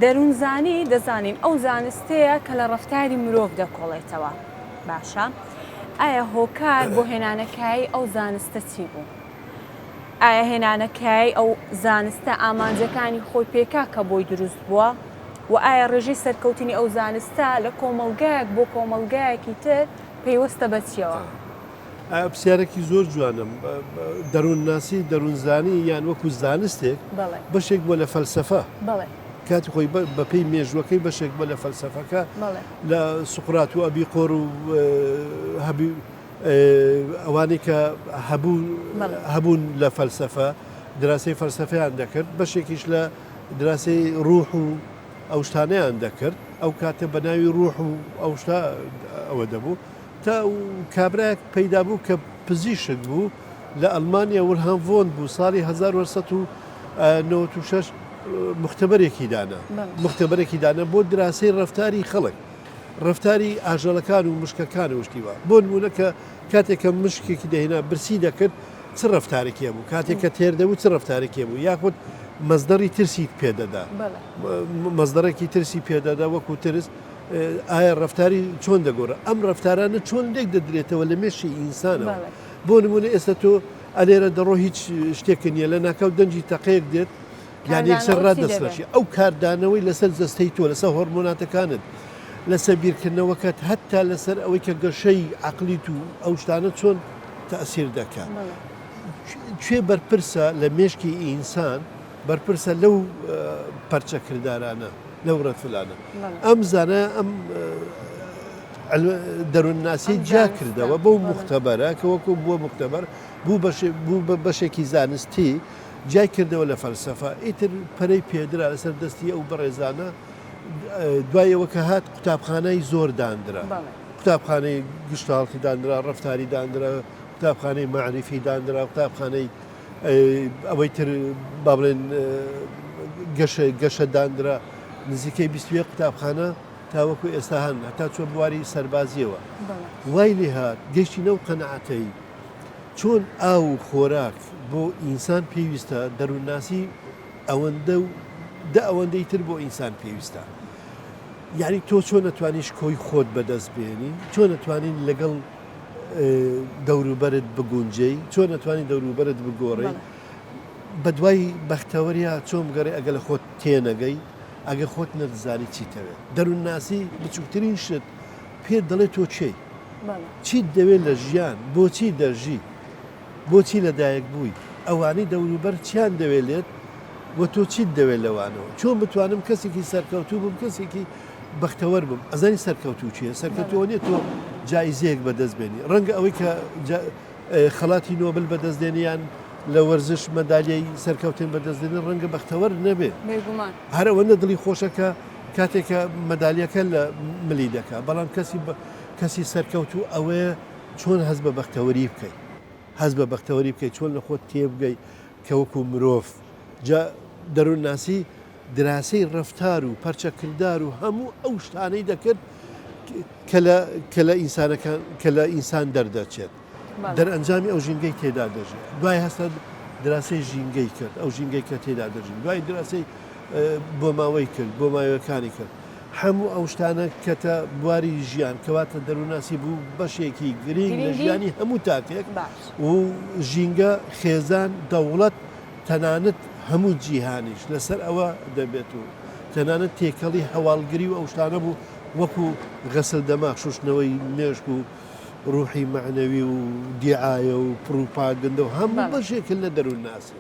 دەروونزانی دەزانین ئەو زانستەیە کە لە ڕەفتاری مرۆڤ دەکۆڵێتەوە. باشە، ئایا هۆکار بۆ هێنانەکایی ئەو زانستە چی بوو؟ ئایا هێنانەکایی ئەو زانستە ئامانجەکانی خۆی پێکا کە بۆی دروست بووە؟ و ئایا ڕێژەی سەرکەوتنی ئەو زانستە لە کۆمەڵگایەک بۆ کۆمەڵگایەکی تر پەیوەستە بە چیەوە؟ پرسیارێکی زۆر جوانم. دەروونناسی دەروونزانی یان وەکو زانستێک بەشێک بۆ لە فەلسەفە. کاتی خۆی بەپێی مێژوەکەی بەشێک بە لە فەلسەفەکە لە سوقرات و ئەبیقۆر و ئەوانەی کە هەبوون لە فەلسەفە دراسی فەلسەفەیان دەکرد، بەشێکیش لە دراسی ڕوح و ئەو شتانەیان دەکرد. ئەو کاتە بە ناوی ڕوح و ئەو شتا ئەوە دەبوو تا کابراەک پەیدا بوو کە پزیشک بوو لە ئەڵمانیا وەرهام ڤۆن بوو ساڵی 1996 مختبەرێکی دانا بۆ دراسی ڕەفتاری خەڵک، ڕەفتاری ئاژەڵەکان و مشکەکان وشتیوە. بۆ نمونە کە کاتێککە مشکێکی دەهێنا برسی دەکرد چ ڕەفتارێکی بوو، کاتێک کە تێردەبوو چ ڕەفتارێکی بوو، یاخود مەزدەری ترسی پێدەدا، مەزدەرێکی ترسی پێدەدا وەکو ترس. ئایا ڕەفتاری چۆن دەگۆڕە؟ ئەم ڕەفتارانە چۆن لێک دەدرێتەوە لە مێشی ئینسانەوە. بۆ نمونە ئێستا تۆ ئەلێرە دەڕۆ هیچ شتێکە نییە، لە ناکەوت دەنجی تەقەیەک دێت یان یەکسەر ڕادەسرەشی ئەو کاردانەوەی لەسەر جەستەی تۆ لەسەر هۆرمۆناتەکانت لەسەر بیرکردنەوەکەت هەتا لەسەر ئەوەی کە گەشەی عەقلیت و ئەو شتانە چۆن تەئسیر دەکات. کوێ بەرپرسە لە مێشکی ئینسان، بەرپرسە لەو پەرچەکردارانە لەو ڕەتفلانە. ئەم زانە ئەم دەروونناسی جا کردەوە بەو مختبەرە کە وەکو بووە مختبەر بوو بەشێکی زانستی جای کردەوە لە فەلسەفە. ئیتر پەرەی پێدرا لەسەر دەستی ئەو بەڕێزانە. دوایەوە کە هات قوتابخانەی زۆر دانرا، قوتابخانەی گشتاڵکی دانرا، ڕەفتاری دانرا، قوتابخانەی معریفی دانرا، قوتابخانەی ئەوەی تر با بڵێن گەشە دانرا. نزیکەی 21 قوتابخانە تاوەکو ئێستا هەن هەتا چۆن بواری سەربازیەوە. وای لێ هات گەشتی نەو قەنەعەتەی چۆن ئاو و خۆراک بۆ ئینسان پێویستە، دەروونناسی ئەوەندەی تر بۆ ئینسان پێویستە. یعنی تۆ چۆن نەتوانیش کۆی خۆت بەدەست بێنی، چۆن نەتوانین لەگەڵ دەوروبەرت بگونجەی، چۆن نەتوانین دەوروبەرت بگۆڕی. بە دوای بەختەوەریا چۆن بگەڕێ ئەگە لە خۆت تێنەگەی، ئەگە خۆت نەتزانی چیتەوێت. دەروونناسی بچووکترین شت پێ دەڵێت تۆ چی چیت دەوێت لە ژیان، بۆچی دەژی، بۆچی لەدایک بووی، ئەوانەی دەوروبەر چیان دەوێت لێت وە تۆ چیت دەوێت لەوانەوە. چۆن بتوانم کەسێکی سەرکەوتوو بم، کەسێکی بەختەوەر بم. ئەزانی سەرکەوتوو چیە؟ سەرکەوتووە نیە تۆ جایزەیەک بەدەست بێنی، ڕەنگە ئەوەی کە خەڵاتی نۆبل بەدەستدێنیان لە وەرزش مەدالیای سەرکەوتن بەدەستدێنن ڕەنگە بەختەوەر نەبێت. هەرەوەندە دڵی خۆشەکە کاتێکە مەدالیەکە لە ملی دەکا، بەڵام کەسی سەرکەوتوو ئەوەیە چۆن هەست بە بەختەوەری بکەیت، هەست بە بەختەوەری بکەیت، چۆن لە خۆت تێبگەی کە وەکو مرۆڤ. جا دەروونناسی دراسی ڕەفتار و پەرچەکردار و هەموو ئەو شتانەی دەکرد کە لە ئینسان دەردەچێت، دەرئەنجامی ئەو ژینگەی تێدا دەژێت. دوای هەستە دراسی ژینگەی کرد، ئەو ژینگەی کە تێدا دەژین، دوای دراسی بۆ ماوەی کرد، بۆ ماوەکانی کرد. هەموو ئەو شتانە کەتە بواری ژیان کەواتە دەروونناسی بوو بەشێکی گرنگ لە ژیانی هەموو تاکێک و ژینگە خێزان دەوڵەت تەنانەت هەموو جیهانیش لەسەر ئەوە دەبێت و تەنانەت تێکەڵی هەواڵگری و ئەو شتانە بوو وەکو غەسل دەماغ، شوشتنەوەی مێشک و ڕوحی معنەوی و دیعایە و پروپاگەندە و هەموو بەشێکن لە دەروونناسی.